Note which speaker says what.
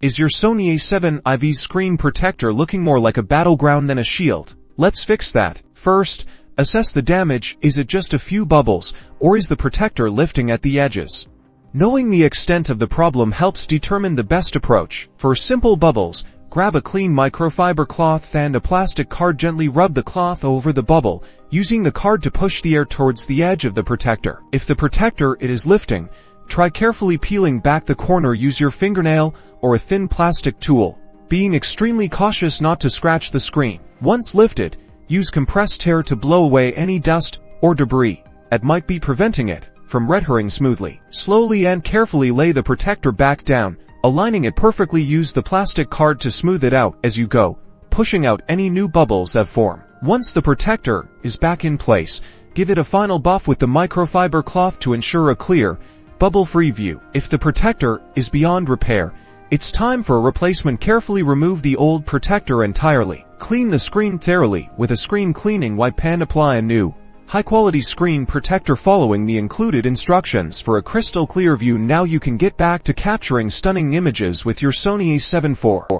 Speaker 1: Is your Sony A7 IV screen protector looking more like a battleground than a shield? Let's fix that. First, assess the damage. Is it just a few bubbles, or is the protector lifting at the edges? Knowing the extent of the problem helps determine the best approach. For simple bubbles, grab a clean microfiber cloth and a plastic card. Gently rub the cloth over the bubble, using the card to push the air towards the edge of the protector. If the protector is lifting, try carefully peeling back the corner. Use your fingernail or a thin plastic tool, being extremely cautious not to scratch the screen. Once lifted, use compressed air to blow away any dust or debris that might be preventing it from adhering smoothly. Slowly and carefully lay the protector back down, aligning it perfectly. Use the plastic card to smooth it out as you go, pushing out any new bubbles that form. Once the protector is back in place, give it a final buff with the microfiber cloth to ensure a clear, bubble-free view. If the protector is beyond repair, it's time for a replacement. Carefully remove the old protector entirely. Clean the screen thoroughly with a screen cleaning wipe and apply a new, high-quality screen protector following the included instructions for a crystal clear view. Now you can get back to capturing stunning images with your Sony A7 IV.